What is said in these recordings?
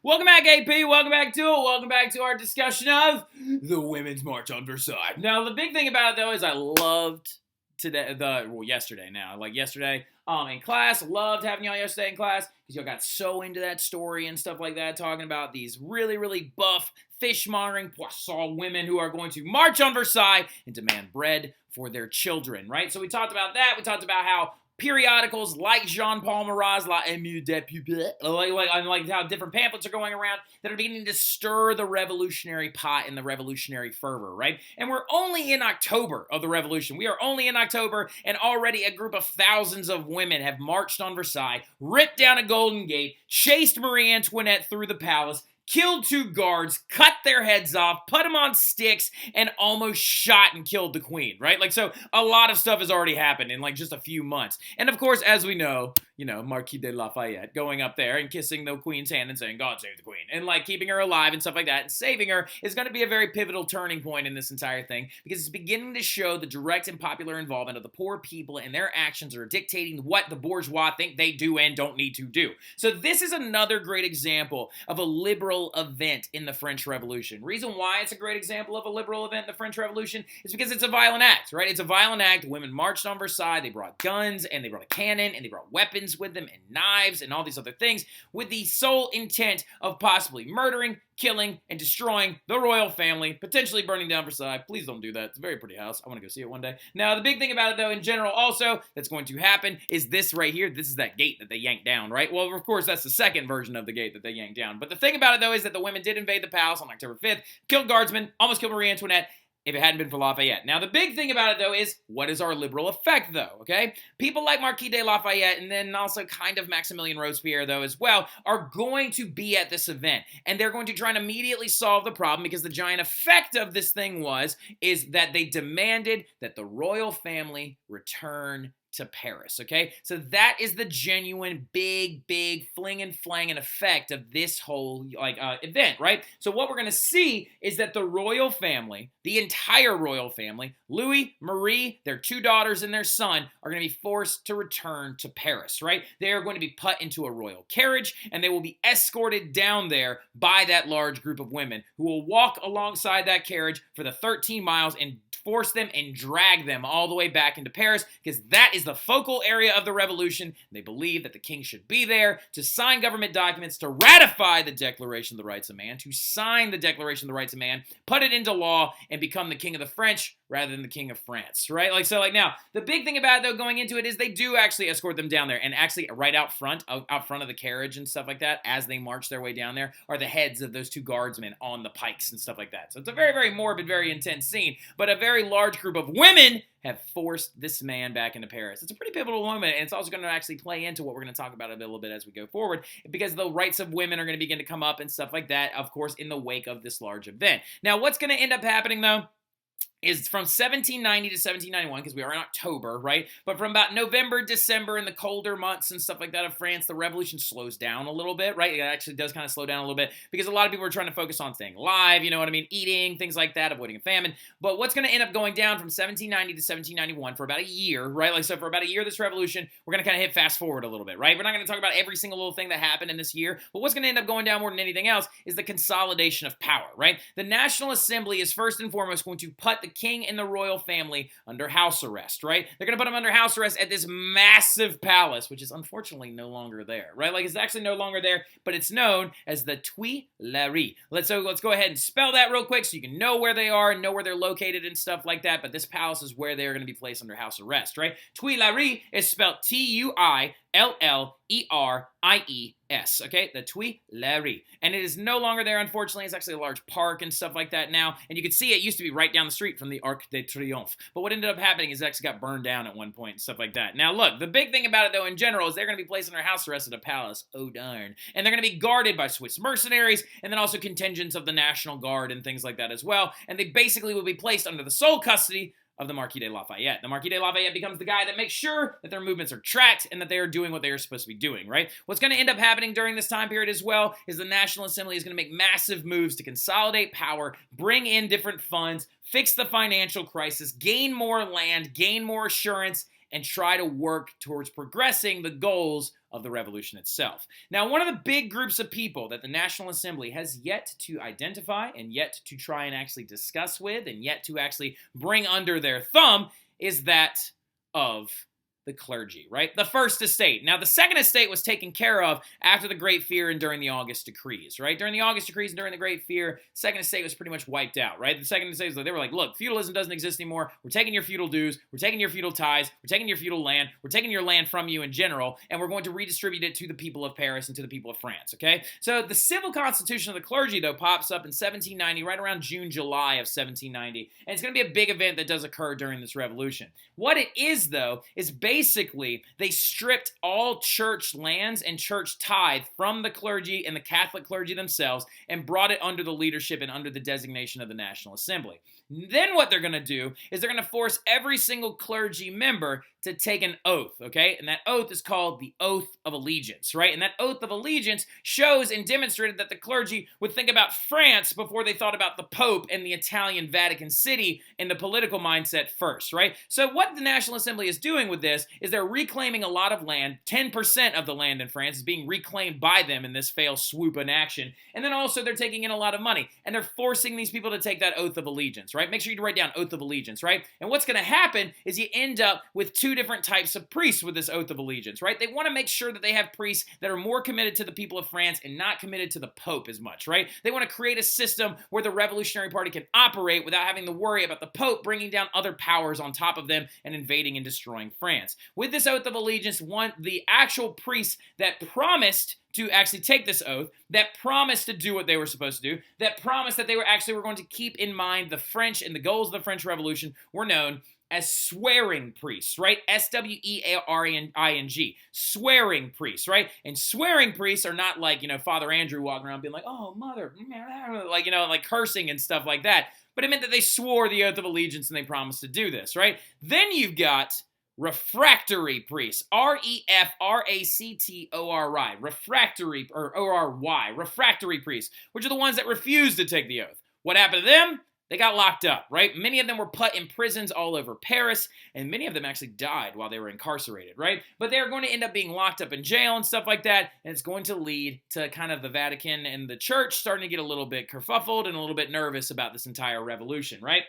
Welcome back, AP. Welcome back to it. Welcome back to our discussion of the Women's March on Versailles. Now, the big thing about it, though, is I loved yesterday in class. Loved having y'all yesterday in class because y'all got so into that story and stuff like that, talking about these really, really buff, fishmongering poisson women who are going to march on Versailles and demand bread for their children, right? So we talked about that. We talked about how periodicals like Jean-Paul Marat's La Émue des Pupilles, like how different pamphlets are going around that are beginning to stir the revolutionary pot and the revolutionary fervor, right? And we're only in October of the revolution. We are only in October, and already a group of thousands of women have marched on Versailles, ripped down a Golden Gate, chased Marie Antoinette through the palace, killed 2 guards, cut their heads off, put them on sticks, and almost shot and killed the queen, right? So a lot of stuff has already happened in just a few months. And of course, as we know, Marquis de Lafayette going up there and kissing the queen's hand and saying, God save the queen, and keeping her alive and stuff like that, and saving her is going to be a very pivotal turning point in this entire thing, because it's beginning to show the direct and popular involvement of the poor people, and their actions are dictating what the bourgeois think they do and don't need to do. So this is another great example of a liberal event in the French Revolution. Reason why it's a great example of a liberal event in the French Revolution is because it's a violent act, right? It's a violent act. Women marched on Versailles. They brought guns, and they brought a cannon, and they brought weapons with them, and knives, and all these other things, with the sole intent of possibly murdering, killing, and destroying the royal family, potentially burning down Versailles. Please don't do that. It's a very pretty house. I want to go see it one day. Now, the big thing about it, though, in general, also, that's going to happen is this right here. This is that gate that they yanked down, right? Well, of course, that's the second version of the gate that they yanked down. But the thing about it, though, is that the women did invade the palace on October 5th, killed guardsmen, almost killed Marie Antoinette, if it hadn't been for Lafayette. Now, the big thing about it, though, is what is our liberal effect, though, okay? People like Marquis de Lafayette, and then also kind of Maximilien Robespierre, though, as well, are going to be at this event, and they're going to try and immediately solve the problem, because the giant effect of this thing is that they demanded that the royal family return to Paris, okay? So that is the genuine big fling and flang and effect of this whole event, right? So what we're going to see is that the royal family, the entire royal family, Louis, Marie, their 2 daughters, and their son are going to be forced to return to Paris, right? They are going to be put into a royal carriage, and they will be escorted down there by that large group of women who will walk alongside that carriage for the 13 miles and force them and drag them all the way back into Paris, because that is the focal area of the revolution. They believe that the king should be there to sign government documents, to ratify the Declaration of the Rights of Man, to sign the Declaration of the Rights of Man, put it into law, and become the king of the French rather than the king of France, right? Now, the big thing about it, though, going into it is they do actually escort them down there, and actually right out front of the carriage and stuff like that, as they march their way down there, are the heads of those 2 guardsmen on the pikes and stuff like that. So it's a very, very morbid, very intense scene, but a very large group of women have forced this man back into Paris. It's a pretty pivotal moment, and it's also going to actually play into what we're going to talk about a little bit as we go forward, because the rights of women are going to begin to come up and stuff like that, of course, in the wake of this large event. Now, what's going to end up happening, though, is from 1790 to 1791, because we are in October, right? But from about November, December, in the colder months and stuff like that of France, the revolution slows down a little bit, right? It actually does kind of slow down a little bit, because a lot of people are trying to focus on staying alive, you know what I mean? Eating, things like that, avoiding a famine. But what's going to end up going down from 1790 to 1791 for about a year, right? So for about a year, this revolution, we're going to kind of hit fast forward a little bit, right? We're not going to talk about every single little thing that happened in this year, but what's going to end up going down more than anything else is the consolidation of power, right? The National Assembly is first and foremost going to put the king and the royal family under house arrest, right? They're going to put them under house arrest at this massive palace, which is unfortunately no longer there, right? It's actually no longer there, but it's known as the Tuileries. Let's go ahead and spell that real quick so you can know where they are and know where they're located and stuff like that, but this palace is where they're going to be placed under house arrest, right? Tuileries is spelled Tuileries, okay? The Tuileries. And it is no longer there, unfortunately. It's actually a large park and stuff like that now. And you can see it used to be right down the street from the Arc de Triomphe. But what ended up happening is it actually got burned down at one point and stuff like that. Now, look, the big thing about it, though, in general, is they're going to be placed under house arrest at a palace. Oh, darn. And they're going to be guarded by Swiss mercenaries, and then also contingents of the National Guard and things like that as well. And they basically will be placed under the sole custody of the Marquis de Lafayette. The Marquis de Lafayette becomes the guy that makes sure that their movements are tracked and that they are doing what they are supposed to be doing, right? What's going to end up happening during this time period as well is the National Assembly is going to make massive moves to consolidate power, bring in different funds, fix the financial crisis, gain more land, gain more assurance, and try to work towards progressing the goals of the revolution itself. Now, one of the big groups of people that the National Assembly has yet to identify and yet to try and actually discuss with and yet to actually bring under their thumb is that of the clergy, right? The First Estate. Now, the Second Estate was taken care of after the Great Fear and during the August Decrees, right? During the August Decrees and during the Great Fear, Second Estate was pretty much wiped out, right? The Second Estate was like, they were like, look, feudalism doesn't exist anymore. We're taking your feudal dues. We're taking your feudal tithes. We're taking your feudal land. We're taking your land from you in general, and we're going to redistribute it to the people of Paris and to the people of France, okay? So the civil constitution of the clergy, though, pops up in 1790, right around June, July of 1790, and it's going to be a big event that does occur during this revolution. What it is, though, is basically they stripped all church lands and church tithe from the clergy and the Catholic clergy themselves and brought it under the leadership and under the designation of the National Assembly. Then what they're going to do is they're going to force every single clergy member to take an oath, okay? And that oath is called the Oath of Allegiance, right? And that Oath of Allegiance shows and demonstrated that the clergy would think about France before they thought about the Pope and the Italian Vatican City in the political mindset first, right? So what the National Assembly is doing with this is they're reclaiming a lot of land. 10% of the land in France is being reclaimed by them in this failed swoop in action. And then also they're taking in a lot of money, and they're forcing these people to take that Oath of Allegiance, right? Make sure you write down Oath of Allegiance, right? And what's going to happen is you end up with two different types of priests with this Oath of Allegiance, right? They want to make sure that they have priests that are more committed to the people of France and not committed to the Pope as much, right? They want to create a system where the Revolutionary Party can operate without having to worry about the Pope bringing down other powers on top of them and invading and destroying France. With this Oath of Allegiance, the actual priests that promised to actually take this oath, that promised to do what they were supposed to do, that promised that they were going to keep in mind the French and the goals of the French Revolution were known as swearing priests, right? S-W-E-A-R-I-N-G. Swearing priests, right? And swearing priests are not like, Father Andrew walking around being like, oh, mother, like, like cursing and stuff like that. But it meant that they swore the Oath of Allegiance and they promised to do this, right? Then you've got refractory priests, R-E-F-R-A-C-T-O-R-I, refractory, or O-R-Y, refractory priests, which are the ones that refused to take the oath. What happened to them? They got locked up, right? Many of them were put in prisons all over Paris, and many of them actually died while they were incarcerated, right? But they're going to end up being locked up in jail and stuff like that, and it's going to lead to kind of the Vatican and the church starting to get a little bit kerfuffled and a little bit nervous about this entire revolution, right?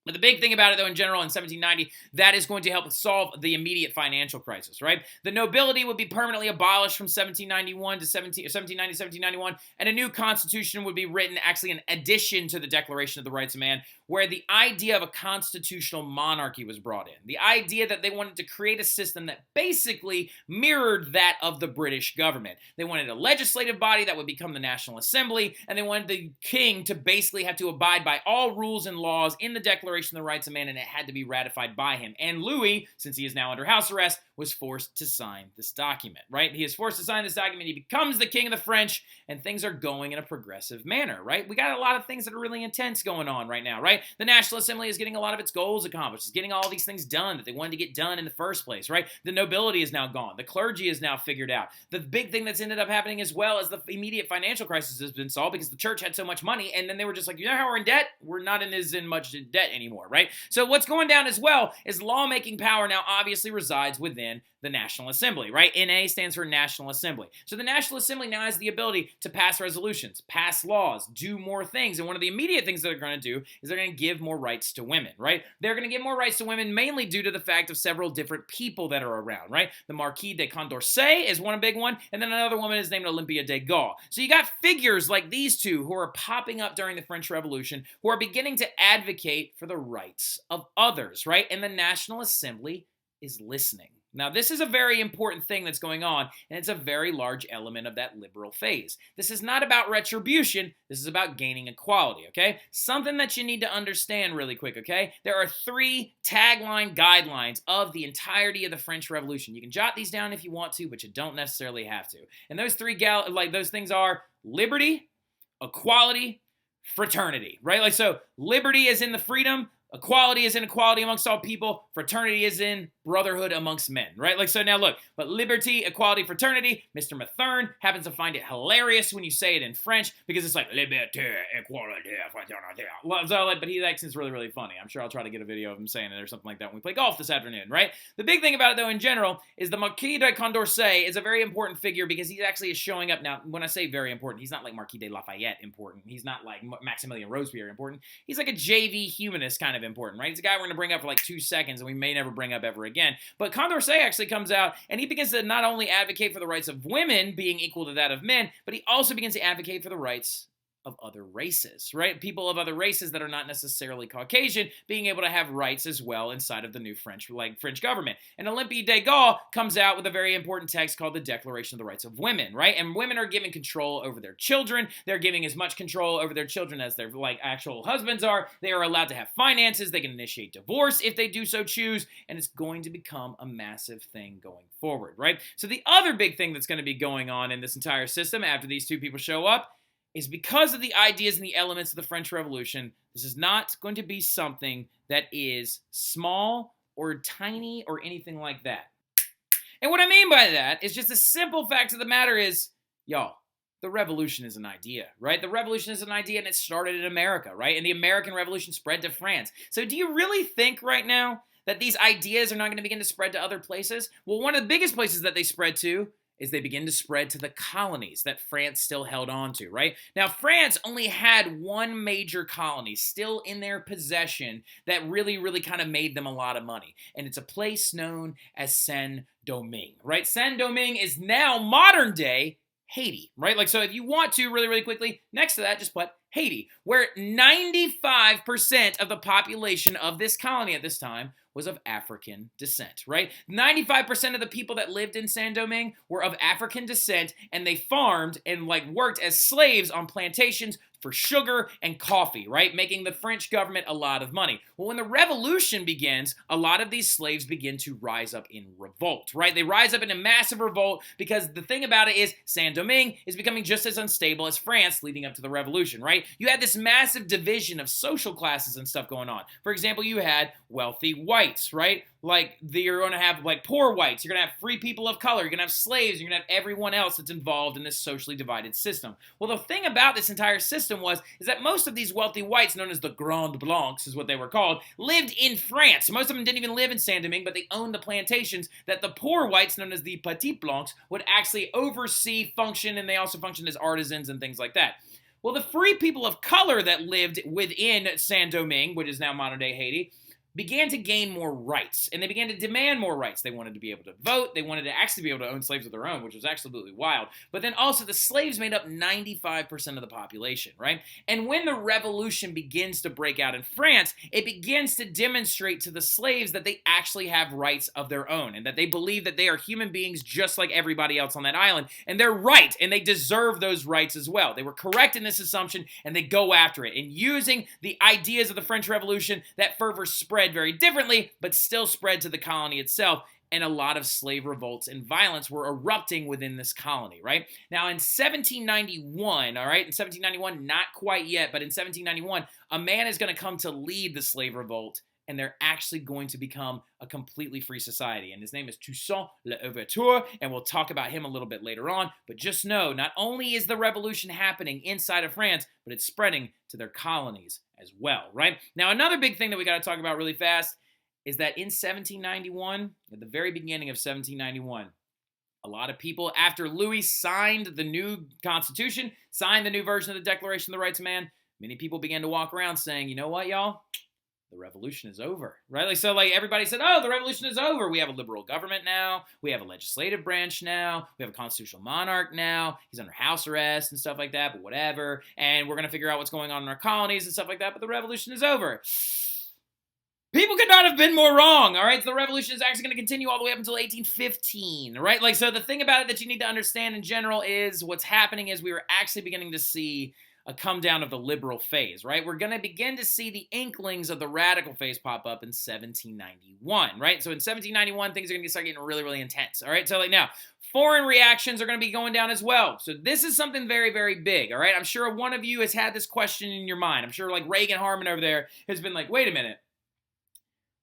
But the big thing about it, though, in general, in 1790, that is going to help solve the immediate financial crisis, right? The nobility would be permanently abolished from 1791 to 1791, and a new constitution would be written, actually in addition to the Declaration of the Rights of Man, where the idea of a constitutional monarchy was brought in. The idea that they wanted to create a system that basically mirrored that of the British government. They wanted a legislative body that would become the National Assembly, and they wanted the king to basically have to abide by all rules and laws in the Declaration of the Rights of Man, and it had to be ratified by him. And Louis, since he is now under house arrest, was forced to sign this document, right? He is forced to sign this document. He becomes the king of the French, and things are going in a progressive manner, right? We got a lot of things that are really intense going on right now, right? The National Assembly is getting a lot of its goals accomplished. It's getting all these things done that they wanted to get done in the first place, right? The nobility is now gone. The clergy is now figured out. The big thing that's ended up happening as well is the immediate financial crisis has been solved because the church had so much money, and then they were just like, you know how we're in debt? We're not as in much debt anymore, right? So what's going down as well is lawmaking power now obviously resides within the National Assembly, right? NA stands for National Assembly. So the National Assembly now has the ability to pass resolutions, pass laws, do more things. And one of the immediate things that they're going to do is they're going to give more rights to women, right? They're going to give more rights to women mainly due to the fact of several different people that are around, right? The Marquis de Condorcet is one big one, and then another woman is named Olympia de Gaulle. So you got figures like these two who are popping up during the French Revolution who are beginning to advocate for the rights of others, right? And the National Assembly is listening. Now, this is a very important thing that's going on, and it's a very large element of that liberal phase. This is not about retribution. This is about gaining equality, okay? Something that you need to understand really quick, okay? There are 3 tagline guidelines of the entirety of the French Revolution. You can jot these down if you want to, but you don't necessarily have to. And those 3 those things are liberty, equality, fraternity, right? Like, so liberty is in the freedom, equality is in equality amongst all people, fraternity is in brotherhood amongst men, right? Like, so now look, but liberty, equality, fraternity, Mr. Mathern happens to find it hilarious when you say it in French because it's like, liberté, equality, fraternity. So, like, but his accent's really, really funny. I'm sure I'll try to get a video of him saying it or something like that when we play golf this afternoon, right? The big thing about it, though, in general, is the Marquis de Condorcet is a very important figure because he actually is showing up. Now, when I say very important, he's not like Marquis de Lafayette important. He's not like Maximilian Robespierre important. He's like a JV humanist kind of important, right? He's a guy we're going to bring up for like 2 seconds and we may never bring up ever again. But Condorcet actually comes out and he begins to not only advocate for the rights of women being equal to that of men, but he also begins to advocate for the rights of other races, right? People of other races that are not necessarily Caucasian being able to have rights as well inside of the new French government. And Olympe de Gaulle comes out with a very important text called the Declaration of the Rights of Women, right? And women are given control over their children. They're giving as much control over their children as their actual husbands are. They are allowed to have finances. They can initiate divorce if they do so choose. And it's going to become a massive thing going forward, right? So the other big thing that's going to be going on in this entire system after these two people show up is because of the ideas and the elements of the French Revolution, this is not going to be something that is small or tiny or anything like that. And what I mean by that is just the simple fact of the matter is, y'all, the revolution is an idea, right? The revolution is an idea and it started in America, right? And the American Revolution spread to France. So do you really think right now that these ideas are not going to begin to spread to other places? Well, one of the biggest places that they spread to is they begin to spread to the colonies that France still held on to, right? Now, France only had one major colony still in their possession that really, really kind of made them a lot of money. And it's a place known as Saint-Domingue, right? Saint-Domingue is now modern day Haiti, right? Like, so if you want to really, really quickly, next to that, just put Haiti, where 95% of the population of this colony at this time was of African descent, right? 95% of the people that lived in Saint-Domingue were of African descent, and they farmed and worked as slaves on plantations for sugar and coffee, right? Making the French government a lot of money. Well, when the revolution begins, a lot of these slaves begin to rise up in revolt, right? They rise up in a massive revolt because the thing about it is Saint-Domingue is becoming just as unstable as France leading up to the revolution, right? You had this massive division of social classes and stuff going on. For example, you had wealthy whites, right? You're going to have poor whites, you're going to have free people of color, you're going to have slaves, you're going to have everyone else that's involved in this socially divided system. Well, the thing about this entire system is that most of these wealthy whites, known as the Grand Blancs is what they were called, lived in France. Most of them didn't even live in Saint-Domingue, but they owned the plantations that the poor whites, known as the Petit Blancs, would actually oversee, function, and they also functioned as artisans and things like that. Well, the free people of color that lived within Saint-Domingue, which is now modern-day Haiti, began to gain more rights, and they began to demand more rights. They wanted to be able to vote. They wanted to actually be able to own slaves of their own, which was absolutely wild. But then also the slaves made up 95% of the population, right? And when the revolution begins to break out in France, it begins to demonstrate to the slaves that they actually have rights of their own and that they believe that they are human beings just like everybody else on that island. And they're right, and they deserve those rights as well. They were correct in this assumption, and they go after it. And using the ideas of the French Revolution, that fervor spread very differently, but still spread to the colony itself, and a lot of slave revolts and violence were erupting within this colony, right? Now, in 1791, all right, in 1791, not quite yet, but in 1791, a man is going to come to lead the slave revolt, and they're actually going to become a completely free society. And his name is Toussaint Louverture, and we'll talk about him a little bit later on. But just know, not only is the revolution happening inside of France, but it's spreading to their colonies as well, right? Now, another big thing that we got to talk about really fast is that in 1791, at the very beginning of 1791, a lot of people, after Louis signed the new Constitution, signed the new version of the Declaration of the Rights of Man, many people began to walk around saying, you know what, y'all? The revolution is over, right? So everybody said, oh, the revolution is over. We have a liberal government now. We have a legislative branch now. We have a constitutional monarch now. He's under house arrest and stuff like that, but whatever. And we're going to figure out what's going on in our colonies and stuff like that, but the revolution is over. People could not have been more wrong, all right? So the revolution is actually going to continue all the way up until 1815, right? So the thing about it that you need to understand in general is what's happening is we were actually beginning to see a come down of the liberal phase, right? We're going to begin to see the inklings of the radical phase pop up in 1791, right? So in 1791, things are going to start getting really, really intense, all right? So now, foreign reactions are going to be going down as well. So this is something very, very big, all right? I'm sure one of you has had this question in your mind. I'm sure Reagan Harmon over there has been like, wait a minute.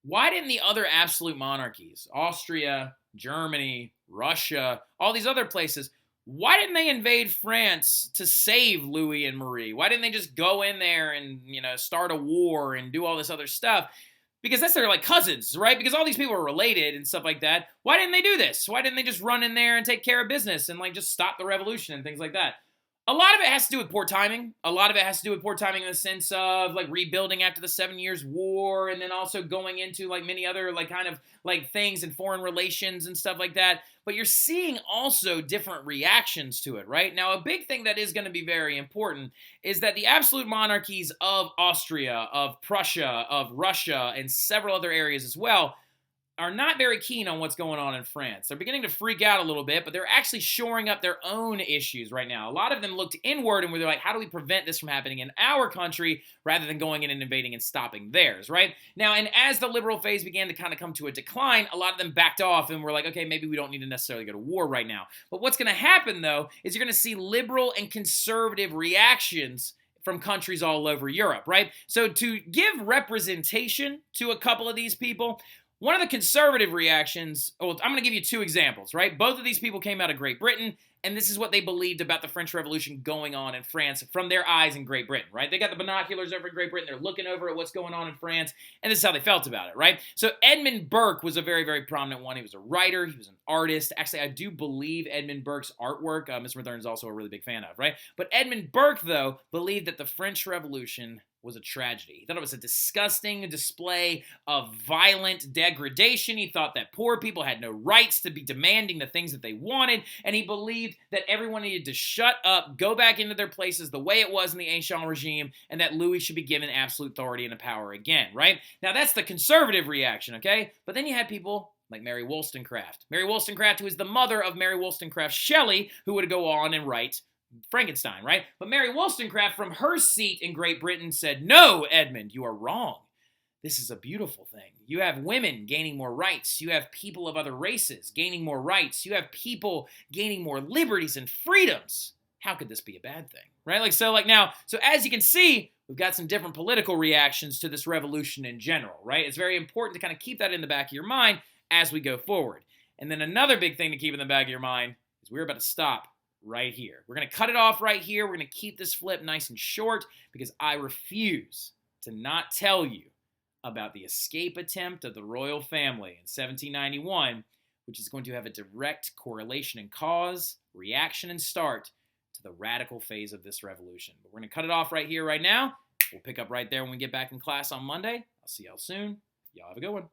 why didn't the other absolute monarchies, Austria, Germany, Russia, all these other places, why didn't they invade France to save Louis and Marie? Why didn't they just go in there and, start a war and do all this other stuff? Because that's their like cousins, right? Because all these people are related and stuff like that. Why didn't they do this? Why didn't they just run in there and take care of business and like just stop the revolution and things like that? A lot of it has to do with poor timing. A lot of it has to do with poor timing in the sense of like rebuilding after the 7 Years' War, and then also going into like many other like kind of like things in foreign relations and stuff like that. But you're seeing also different reactions to it, right? Now, a big thing that is going to be very important is that the absolute monarchies of Austria, of Prussia, of Russia, and several other areas as well are not very keen on what's going on in France. They're beginning to freak out a little bit, but they're actually shoring up their own issues right now. A lot of them looked inward and were like, how do we prevent this from happening in our country rather than going in and invading and stopping theirs, right? Now, and as the liberal phase began to kind of come to a decline, a lot of them backed off and were like, okay, maybe we don't need to necessarily go to war right now. But what's going to happen, though, is you're going to see liberal and conservative reactions from countries all over Europe, right? So to give representation to a couple of these people, one of the conservative reactions, I'm going to give you two examples, right? Both of these people came out of Great Britain, and this is what they believed about the French Revolution going on in France from their eyes in Great Britain, right? They got the binoculars over in Great Britain. They're looking over at what's going on in France, and this is how they felt about it, right? So Edmund Burke was a very, very prominent one. He was a writer. He was an artist. Actually, I do believe Edmund Burke's artwork, Mr. Mathern is also a really big fan of, right? But Edmund Burke, though, believed that the French Revolution was a tragedy. He thought it was a disgusting display of violent degradation. He thought that poor people had no rights to be demanding the things that they wanted, and he believed that everyone needed to shut up, go back into their places the way it was in the ancient regime, and that Louis should be given absolute authority and power again, right? Now, that's the conservative reaction, okay? But then you had people like Mary Wollstonecraft. Mary Wollstonecraft, who is the mother of Mary Wollstonecraft Shelley, who would go on and write Frankenstein, right? But Mary Wollstonecraft, from her seat in Great Britain, said, no, Edmund, you are wrong. This is a beautiful thing. You have women gaining more rights. You have people of other races gaining more rights. You have people gaining more liberties and freedoms. How could this be a bad thing, right? So as you can see, we've got some different political reactions to this revolution in general, right? It's very important to kind of keep that in the back of your mind as we go forward. And then another big thing to keep in the back of your mind is we're about to stop right here. We're going to cut it off right here. We're going to keep this flip nice and short because I refuse to not tell you about the escape attempt of the royal family in 1791, which is going to have a direct correlation in cause, reaction, and start to the radical phase of this revolution. But we're going to cut it off right here, right now. We'll pick up right there when we get back in class on Monday. I'll see y'all soon. Y'all have a good one.